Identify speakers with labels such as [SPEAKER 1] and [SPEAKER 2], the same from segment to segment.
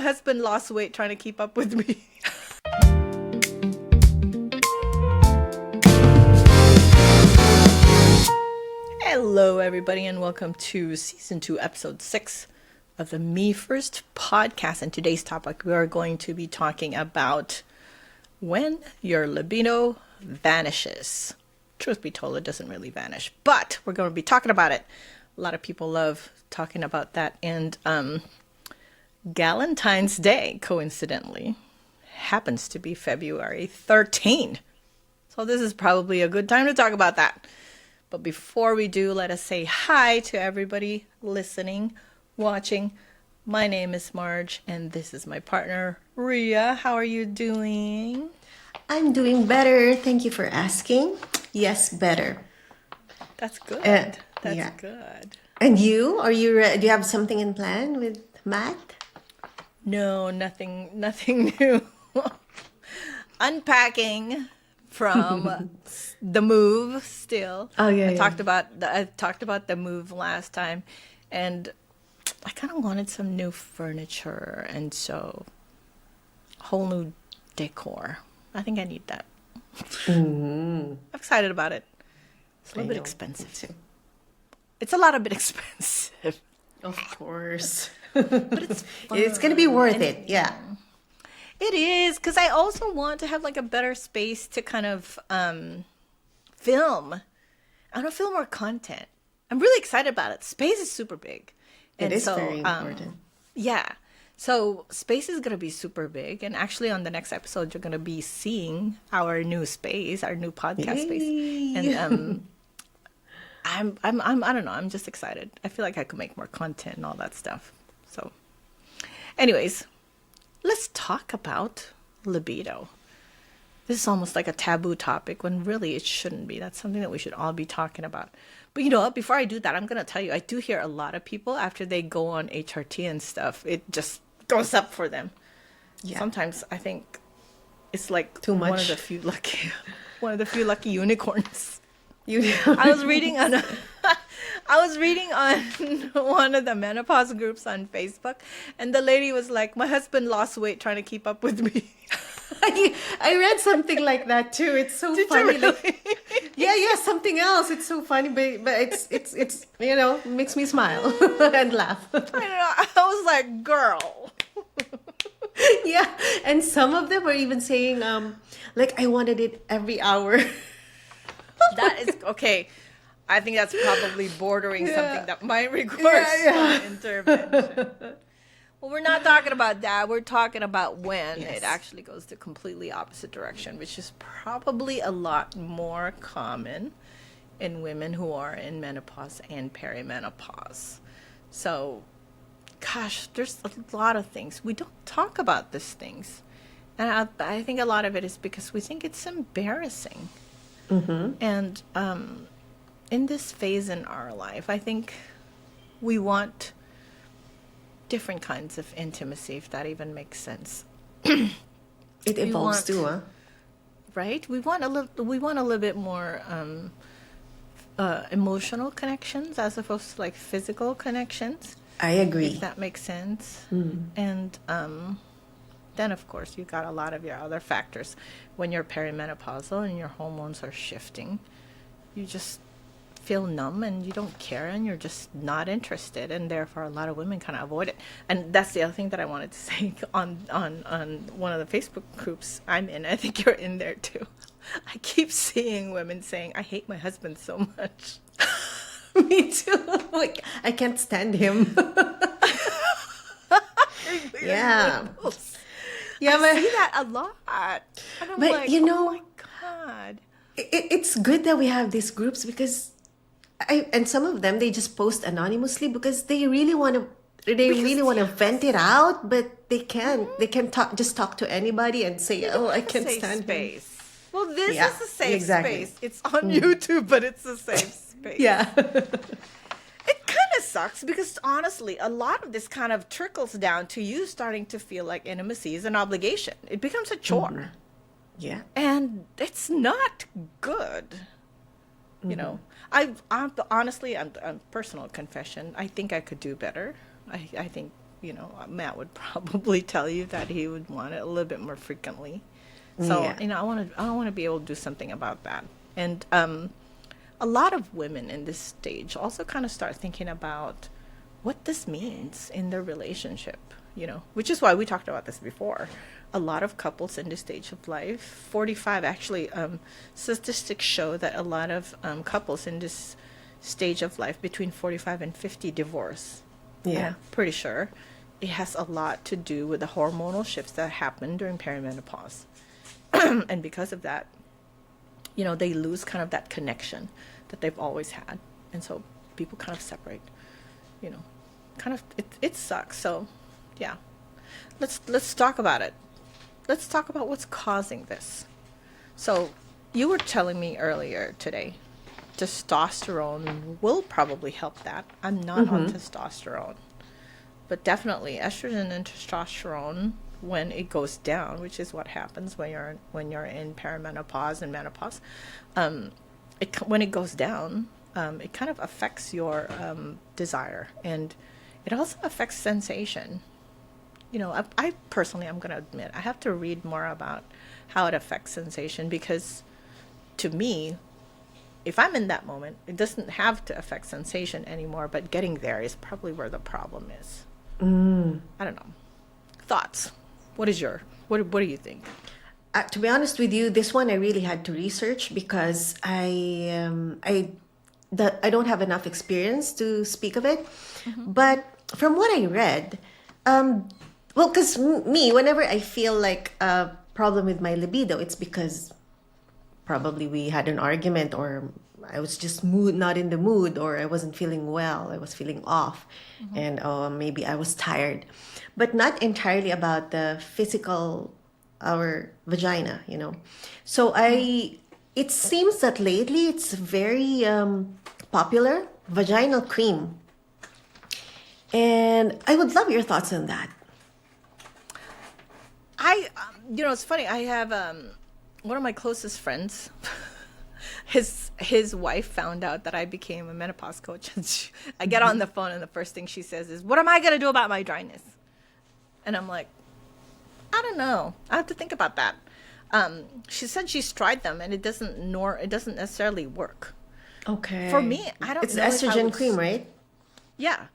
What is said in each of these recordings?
[SPEAKER 1] My husband lost weight trying to keep up with me. Hello, everybody, and welcome to Season 2, Episode 6 of the Me First podcast. And today's topic, we are going to be talking about when your libido vanishes. Truth be told, it doesn't really vanish, but we're going to be talking about it. A lot of people love talking about that. And Galentine's Day, coincidentally, happens to be February 13. So this is probably a good time to talk about that. But before we do, let us say hi to everybody listening, watching. My name is Marge, and this is my partner, Ria. How are you doing?
[SPEAKER 2] I'm doing better. Thank you for asking. Yes, better.
[SPEAKER 1] That's good.
[SPEAKER 2] Yeah.
[SPEAKER 1] Good.
[SPEAKER 2] And you? Are you do you have something in plan with Matt?
[SPEAKER 1] No, nothing new. Unpacking from the move still.
[SPEAKER 2] Oh yeah.
[SPEAKER 1] I talked about the move last time, and I kind of wanted some new furniture, and so whole new decor. I think I need that. I'm excited about it. It's a little bit expensive too. It's a lot of bit expensive.
[SPEAKER 2] Of course.
[SPEAKER 1] But it's fun.
[SPEAKER 2] It's gonna be worth it. Yeah.
[SPEAKER 1] It is, because I also want to have like a better space to kind of film. I want to film more content. I'm really excited about it. Space is super big.
[SPEAKER 2] It is very important.
[SPEAKER 1] Yeah. So space is going to be super big. And actually on the next episode, you're going to be seeing our new space, our new podcast space. And I don't know. I'm just excited. I feel like I could make more content and all that stuff. So anyways, let's talk about libido. This is almost like a taboo topic when really it shouldn't be. That's something that we should all be talking about. But you know what? Before I do that, I'm going to tell you, I do hear a lot of people after they go on HRT and stuff, it just goes up for them. Yeah. Sometimes I think it's like
[SPEAKER 2] too much.
[SPEAKER 1] One of the few lucky unicorns. I was reading on one of the menopause groups on Facebook, and the lady was like, my husband lost weight trying to keep up with me.
[SPEAKER 2] I read something like that too. It's so funny.
[SPEAKER 1] You really?
[SPEAKER 2] Yeah, something else. It's so funny, but it's makes me smile and laugh.
[SPEAKER 1] I don't know. I was like, girl.
[SPEAKER 2] Yeah, and some of them were even saying, like, I wanted it every hour.
[SPEAKER 1] That is okay. I think that's probably bordering something that might require some intervention. Well, we're not talking about that. We're talking about when it actually goes the completely opposite direction, which is probably a lot more common in women who are in menopause and perimenopause. So, gosh, there's a lot of things. We don't talk about these things. And I think a lot of it is because we think it's embarrassing. Mm-hmm. And in this phase in our life, I think we want different kinds of intimacy, if that even makes sense.
[SPEAKER 2] It evolves too, huh?
[SPEAKER 1] Right? We want a little bit more emotional connections as opposed to like physical connections.
[SPEAKER 2] I agree.
[SPEAKER 1] If that makes sense. Mm-hmm. And then, of course, you got a lot of your other factors. When you're perimenopausal and your hormones are shifting, you just feel numb and you don't care and you're just not interested, and therefore a lot of women kind of avoid it. And that's the other thing that I wanted to say on one of the Facebook groups I'm in. I think you're in there too. I keep seeing women saying, I hate my husband so much.
[SPEAKER 2] Me too. Like, I can't stand him. Yeah.
[SPEAKER 1] Yeah, I see that a lot. And I'm like, oh my God.
[SPEAKER 2] It's good that we have these groups because and some of them, they just post anonymously because they really want to vent it out, but they can't. They can talk to anybody and say, "Oh, I can't stand him."
[SPEAKER 1] Well, this is a safe space. It's on YouTube, but it's a safe space.
[SPEAKER 2] Yeah.
[SPEAKER 1] It kind of sucks because honestly, a lot of this kind of trickles down to you starting to feel like intimacy is an obligation. It becomes a chore. Mm-hmm.
[SPEAKER 2] Yeah.
[SPEAKER 1] And it's not good. You know, I'm honestly, I'm personal confession. I think I could do better. I think Matt would probably tell you that he would want it a little bit more frequently. So,
[SPEAKER 2] Yeah.
[SPEAKER 1] I want to be able to do something about that. And a lot of women in this stage also kind of start thinking about what this means in their relationship, which is why we talked about this before. A lot of couples in this stage of life, 45, actually, statistics show that a lot of couples in this stage of life between 45 and 50 divorce. And
[SPEAKER 2] Yeah.
[SPEAKER 1] I'm pretty sure it has a lot to do with the hormonal shifts that happen during perimenopause. And because of that, they lose kind of that connection that they've always had. And so people kind of separate, kind of, it sucks. So yeah, let's talk about it. Let's talk about what's causing this. So you were telling me earlier today, testosterone will probably help that. I'm not on testosterone, but definitely estrogen and testosterone, when it goes down, which is what happens when you're in perimenopause and menopause, when it goes down, it kind of affects your desire, and it also affects sensation. I personally, I'm going to admit, I have to read more about how it affects sensation, because to me, if I'm in that moment, it doesn't have to affect sensation anymore, but getting there is probably where the problem is. I don't know. Thoughts? What do you think?
[SPEAKER 2] To be honest with you, this one I really had to research because I don't have enough experience to speak of it. But from what I read, well, because me, whenever I feel like a problem with my libido, it's because probably we had an argument, or I was just not in the mood, or I wasn't feeling well, I was feeling off, and maybe I was tired, but not entirely about the physical, our vagina, So it seems that lately it's very popular, vaginal cream. And I would love your thoughts on that.
[SPEAKER 1] It's funny. I have one of my closest friends. His wife found out that I became a menopause coach, and I get on the phone, and the first thing she says is, "What am I gonna do about my dryness?" And I'm like, I don't know. I have to think about that. She said she's tried them, and it doesn't necessarily work.
[SPEAKER 2] Okay.
[SPEAKER 1] For me, I don't
[SPEAKER 2] It's
[SPEAKER 1] know. It's
[SPEAKER 2] estrogen cream, right?
[SPEAKER 1] Yeah.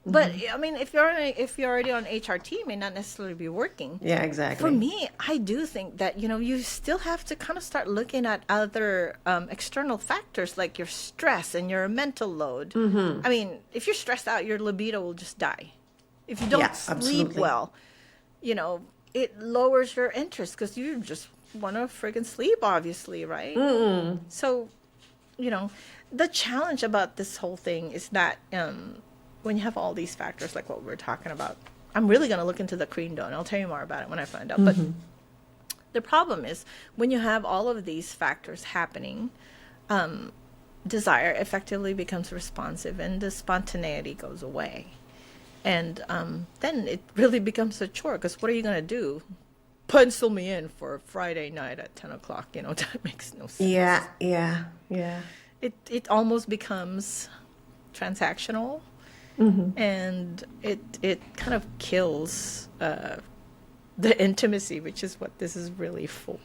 [SPEAKER 1] But I mean, if you're already on HRT, it may not necessarily be working.
[SPEAKER 2] Yeah, exactly.
[SPEAKER 1] For me, I do think that you still have to kind of start looking at other external factors, like your stress and your mental load. I mean, if you're stressed out, your libido will just die. If you don't sleep
[SPEAKER 2] absolutely.
[SPEAKER 1] well, it lowers your interest because you just want to friggin' sleep, obviously, right? So, the challenge about this whole thing is that when you have all these factors, like what we're talking about, I'm really going to look into the cream dough, and I'll tell you more about it when I find out. But the problem is, when you have all of these factors happening, desire effectively becomes responsive, and the spontaneity goes away. And then it really becomes a chore, because what are you going to do? Pencil me in for Friday night at 10 o'clock. That makes no sense.
[SPEAKER 2] Yeah.
[SPEAKER 1] It almost becomes transactional. And it kind of kills the intimacy, which is what this is really for.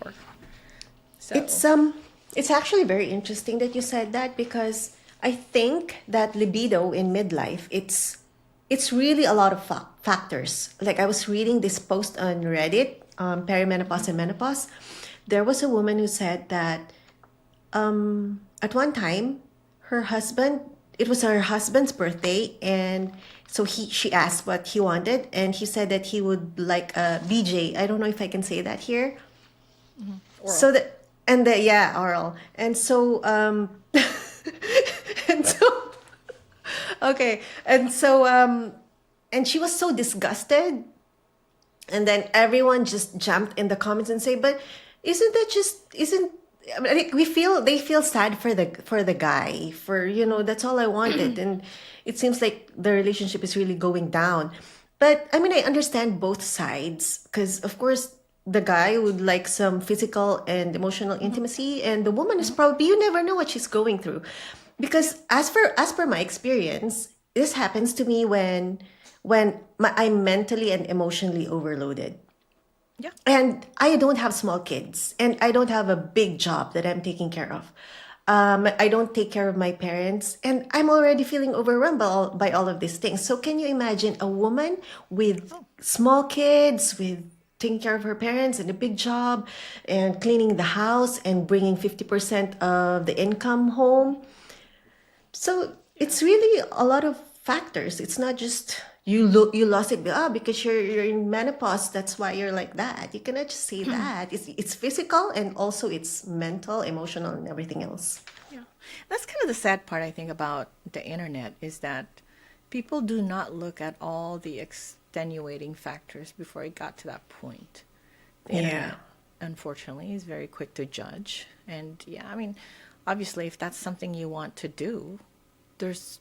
[SPEAKER 1] So
[SPEAKER 2] It's actually very interesting that you said that, because I think that libido in midlife, it's really a lot of factors. Like, I was reading this post on Reddit, Perimenopause and Menopause. There was a woman who said that at one time, it was her husband's birthday, and so she asked what he wanted, and he said that he would like a BJ. I don't know if I can say that here.
[SPEAKER 1] Oral.
[SPEAKER 2] So oral. And so and so okay. And she was so disgusted. And then everyone just jumped in the comments and say, "But isn't I mean, like, they feel sad for the guy, that's all I wanted." And it seems like the relationship is really going down. But I mean, I understand both sides, because of course the guy would like some physical and emotional intimacy, and the woman is probably, you never know what she's going through. Because as per my experience, this happens to me when when I'm mentally and emotionally overloaded.
[SPEAKER 1] Yeah.
[SPEAKER 2] And I don't have small kids, and I don't have a big job that I'm taking care of. I don't take care of my parents, and I'm already feeling overwhelmed by all of these things. So, can you imagine a woman with small kids, with taking care of her parents and a big job, and cleaning the house and bringing 50% of the income home? So it's really a lot of factors. It's not just you lost it because you're in menopause. That's why you're like that. You cannot just say that. It's physical, and also it's mental, emotional, and everything else.
[SPEAKER 1] Yeah. That's kind of the sad part, I think, about the internet is that people do not look at all the extenuating factors before it got to that point. The internet, unfortunately, is very quick to judge. And yeah, I mean, obviously, if that's something you want to do, there's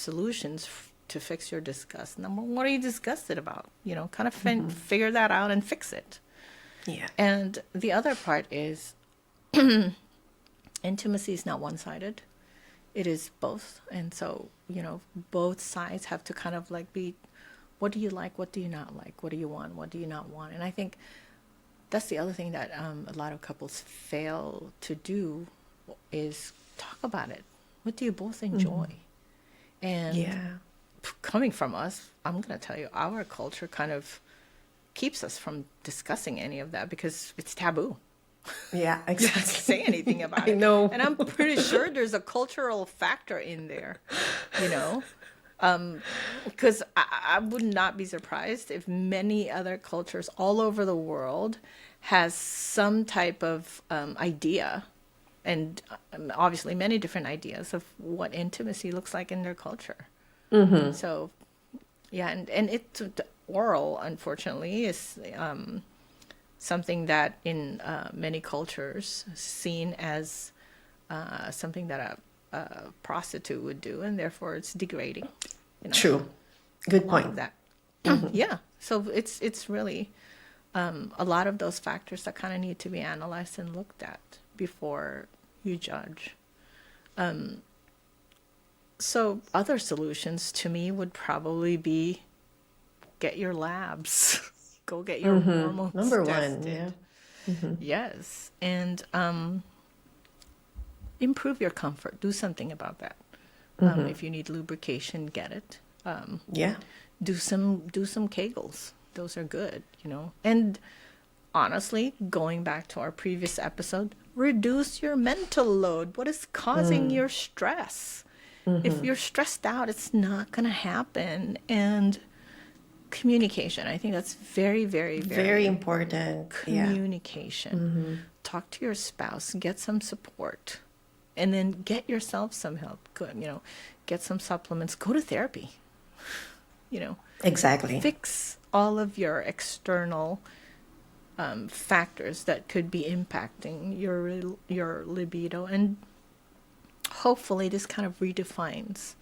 [SPEAKER 1] solutions to fix your disgust. Number one, what are you disgusted about? You know, kind of figure that out and fix it.
[SPEAKER 2] Yeah.
[SPEAKER 1] And the other part is intimacy is not one-sided. It is both. And so, you know, both sides have to kind of like be, what do you like? What do you not like? What do you want? What do you not want? And I think that's the other thing that a lot of couples fail to do is talk about it. What do you both enjoy? And coming from us, I'm going to tell you, our culture kind of keeps us from discussing any of that because it's taboo.
[SPEAKER 2] Yeah,
[SPEAKER 1] You
[SPEAKER 2] exactly.
[SPEAKER 1] can't say anything about
[SPEAKER 2] I
[SPEAKER 1] it.
[SPEAKER 2] know.
[SPEAKER 1] And I'm pretty sure there's a cultural factor in there, you know? Because I would not be surprised if many other cultures all over the world has some type of idea and obviously many different ideas of what intimacy looks like in their culture. So, yeah, and it's oral, unfortunately, is something that in many cultures is seen as something that a prostitute would do, and therefore it's degrading. You know,
[SPEAKER 2] True. Good
[SPEAKER 1] a lot
[SPEAKER 2] point.
[SPEAKER 1] of that. Yeah, so it's really a lot of those factors that kind of need to be analyzed and looked at before you judge. So other solutions to me would probably be get your labs, go get your hormones
[SPEAKER 2] Number
[SPEAKER 1] tested.
[SPEAKER 2] one, yeah.
[SPEAKER 1] Yes, and improve your comfort. Do something about that. If you need lubrication, get it.
[SPEAKER 2] Yeah.
[SPEAKER 1] Do some Kegels. Those are good, you know. And honestly, going back to our previous episode, reduce your mental load. What is causing your stress? If you're stressed out, it's not going to happen. And communication, I think that's very, very,
[SPEAKER 2] Very important. Yeah.
[SPEAKER 1] communication. Talk to your spouse, get some support, and then get yourself some help. You know, get some supplements, go to therapy. You know,
[SPEAKER 2] Exactly.
[SPEAKER 1] fix all of your external factors that could be impacting your libido, and hopefully this kind of redefines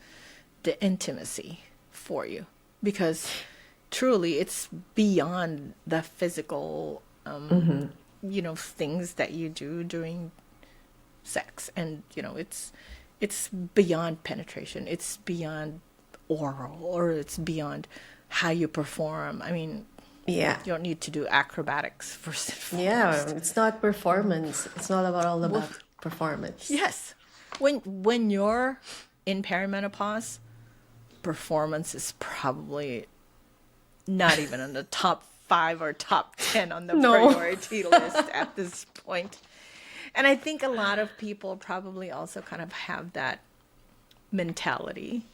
[SPEAKER 1] the intimacy for you, because truly it's beyond the physical you know, things that you do during sex. And you know, it's beyond penetration, it's beyond oral, or it's beyond how you perform. I mean,
[SPEAKER 2] Yeah.
[SPEAKER 1] you don't need to do acrobatics first and foremost.
[SPEAKER 2] Yeah. It's not performance. It's not all about performance.
[SPEAKER 1] Yes. When you're in perimenopause, performance is probably not even on the top 5 or top 10 on the
[SPEAKER 2] No.
[SPEAKER 1] priority list at this point. And I think a lot of people probably also kind of have that mentality.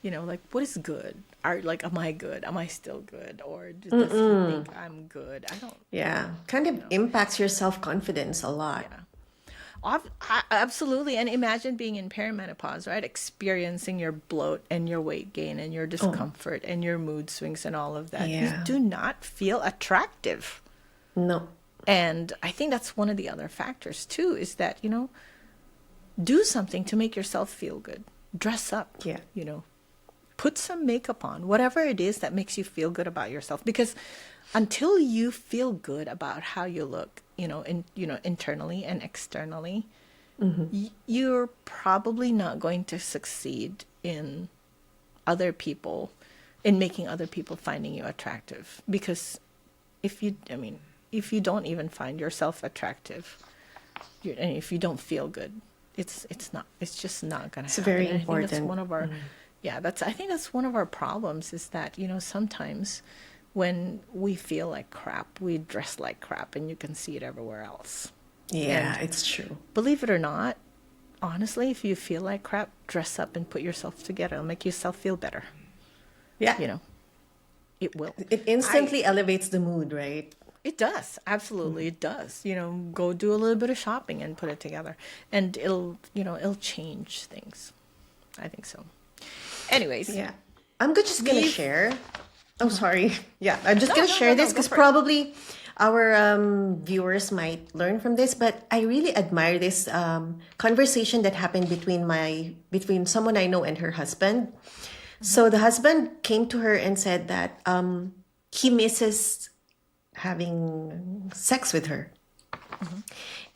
[SPEAKER 1] You know, like, what is good? Am I good? Am I still good? Or does he think I'm good? I don't.
[SPEAKER 2] Yeah. Kind of impacts your self-confidence a lot.
[SPEAKER 1] Yeah. Absolutely. And imagine being in perimenopause, right? Experiencing your bloat and your weight gain and your discomfort and your mood swings and all of that.
[SPEAKER 2] Yeah.
[SPEAKER 1] You do not feel attractive.
[SPEAKER 2] No.
[SPEAKER 1] And I think that's one of the other factors too, is that, you know, do something to make yourself feel good. Dress up.
[SPEAKER 2] Yeah.
[SPEAKER 1] You know, put some makeup on, whatever it is that makes you feel good about yourself. Because until you feel good about how you look, you know, internally and externally, you're probably not going to succeed in other people, in making other people finding you attractive. Because if you don't even find yourself attractive, and if you don't feel good, it's just not going to happen.
[SPEAKER 2] Very
[SPEAKER 1] and
[SPEAKER 2] important.
[SPEAKER 1] I think that's one of our, I think that's one of our problems, is that, sometimes when we feel like crap, we dress like crap, and you can see it everywhere else.
[SPEAKER 2] Yeah,
[SPEAKER 1] And
[SPEAKER 2] it's true.
[SPEAKER 1] believe it or not, honestly, if you feel like crap, dress up and put yourself together. It'll make yourself feel better.
[SPEAKER 2] Yeah.
[SPEAKER 1] It will.
[SPEAKER 2] It instantly elevates the mood, right?
[SPEAKER 1] It does. Absolutely. It does. Go do a little bit of shopping and put it together. And it'll change things. I think so. Anyways.
[SPEAKER 2] Yeah. I'm just going to share. Oh, sorry. Yeah, I'm just going to share this because
[SPEAKER 1] go for it.
[SPEAKER 2] probably our viewers might learn from this. But I really admire this conversation that happened between someone I know and her husband. So the husband came to her and said that he misses having sex with her.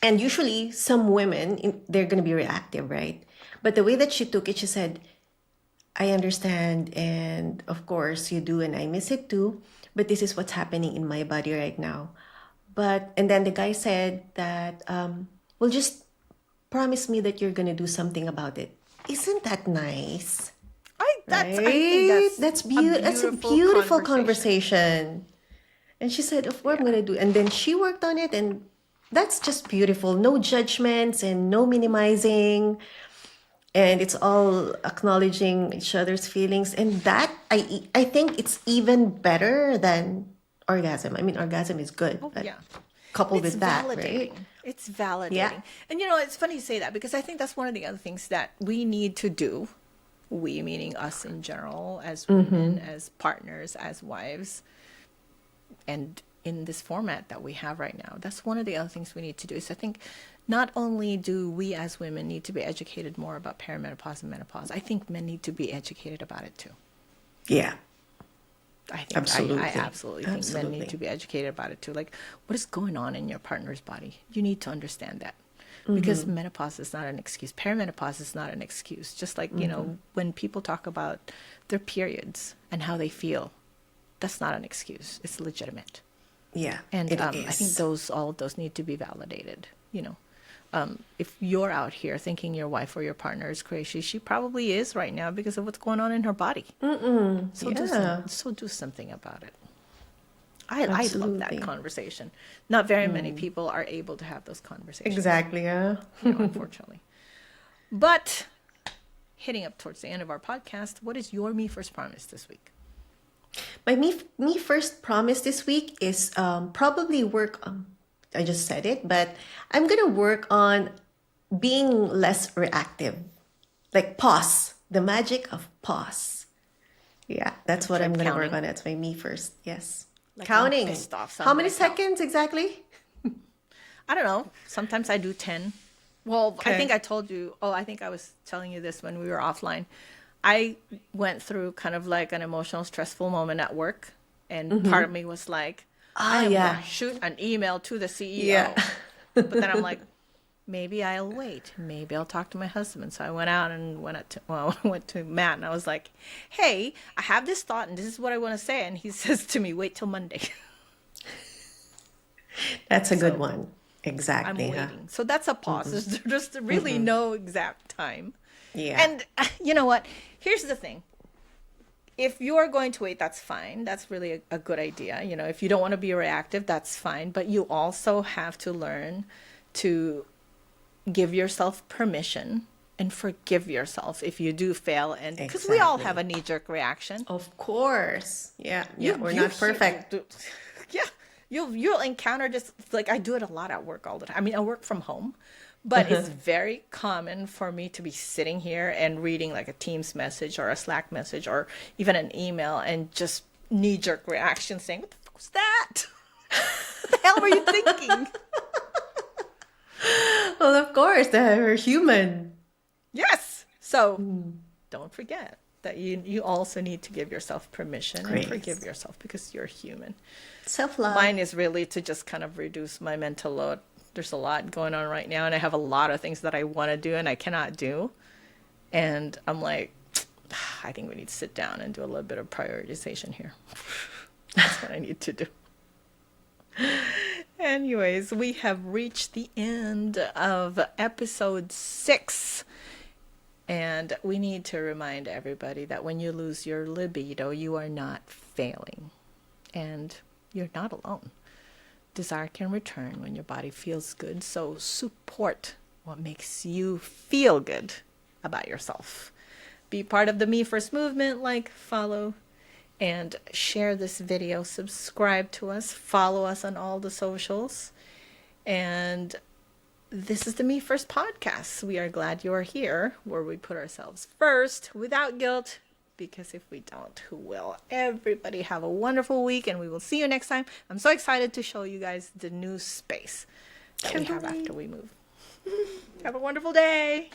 [SPEAKER 2] And usually some women, they're going to be reactive, right? But the way that she took it, she said, I understand, and of course you do, and I miss it too, but this is what's happening in my body right now. And then the guy said that, well, just promise me that you're going to do something about it. Isn't that nice?
[SPEAKER 1] I think that's
[SPEAKER 2] a beautiful conversation. And she said, of course I'm going to do. And then she worked on it, and that's just beautiful. No judgments and no minimizing. And it's all acknowledging each other's feelings. And that, I think it's even better than orgasm. I mean, orgasm is good. But coupled with that, right?
[SPEAKER 1] It's validating.
[SPEAKER 2] Yeah.
[SPEAKER 1] And it's funny you say that, because I think that's one of the other things that we need to do. We, meaning us in general, as women, as partners, as wives, and in this format that we have right now. That's one of the other things we need to do. Is I think not only do we as women need to be educated more about perimenopause and menopause, I think men need to be educated about it too.
[SPEAKER 2] Yeah.
[SPEAKER 1] I
[SPEAKER 2] Absolutely.
[SPEAKER 1] I absolutely think men need to be educated about it too. Like, what is going on in your partner's body? You need to understand that. Because menopause is not an excuse. Perimenopause is not an excuse. Just like, when people talk about their periods and how they feel, that's not an excuse. It's legitimate.
[SPEAKER 2] Yeah,
[SPEAKER 1] And
[SPEAKER 2] it
[SPEAKER 1] I
[SPEAKER 2] is.
[SPEAKER 1] think all of those need to be validated. If you're out here thinking your wife or your partner is crazy, she probably is right now because of what's going on in her body. So do something about it. I love that conversation. Not very many people are able to have those conversations.
[SPEAKER 2] Exactly, yeah.
[SPEAKER 1] Unfortunately. But hitting up towards the end of our podcast, what is your Me First promise this week?
[SPEAKER 2] My me first promise this week is probably work on, I just said it, but I'm going to work on being less reactive. Like pause, the magic of pause. Yeah, that's what I'm going to work on. That's my me first, yes.
[SPEAKER 1] Like
[SPEAKER 2] counting.
[SPEAKER 1] Pissed off
[SPEAKER 2] How many
[SPEAKER 1] somebody.
[SPEAKER 2] seconds exactly?
[SPEAKER 1] I don't know. Sometimes I do 10. Well, I think I told you. Oh, I think I was telling you this when we were offline. I went through kind of like an emotional, stressful moment at work. And part of me was like, I am going to shoot an email to the CEO.
[SPEAKER 2] Yeah.
[SPEAKER 1] But then I'm like, maybe I'll wait. Maybe I'll talk to my husband. So I went out and went to Matt, and I was like, hey, I have this thought, and this is what I want to say. And he says to me, wait till Monday.
[SPEAKER 2] That's a good one. Exactly.
[SPEAKER 1] I'm waiting. So that's a pause. There's just really no exact time.
[SPEAKER 2] Yeah.
[SPEAKER 1] And you know what? Here's the thing. If you are going to wait, that's fine. That's really a good idea. If you don't want to be reactive, that's fine. But you also have to learn to give yourself permission and forgive yourself if you do fail. And because we all have a knee-jerk reaction.
[SPEAKER 2] Of course. Yeah. We're not perfect.
[SPEAKER 1] Yeah. You'll encounter just like I do it a lot at work all the time. I mean, I work from home, but it's very common for me to be sitting here and reading like a Teams message or a Slack message or even an email and just knee-jerk reaction saying, what the fuck was that? What the hell were you thinking?
[SPEAKER 2] Well, of course, they're human.
[SPEAKER 1] Yes. So don't forget that you also need to give yourself permission and forgive yourself because you're human.
[SPEAKER 2] Self-love.
[SPEAKER 1] Mine is really to just kind of reduce my mental load. There's a lot going on right now, and I have a lot of things that I want to do and I cannot do. And I'm like, I think we need to sit down and do a little bit of prioritization here. That's what I need to do. Anyways, we have reached the end of episode 6. And we need to remind everybody that when you lose your libido, you are not failing. And you're not alone. Desire can return when your body feels good. So support what makes you feel good about yourself. Be part of the Me First movement, like, follow, and share this video. Subscribe to us. Follow us on all the socials. And this is the Me First podcast. We are glad you're here, where we put ourselves first without guilt, because if we don't, who will? Everybody have a wonderful week, and we will see you next time. I'm so excited to show you guys the new space that we have after we move. Have a wonderful day.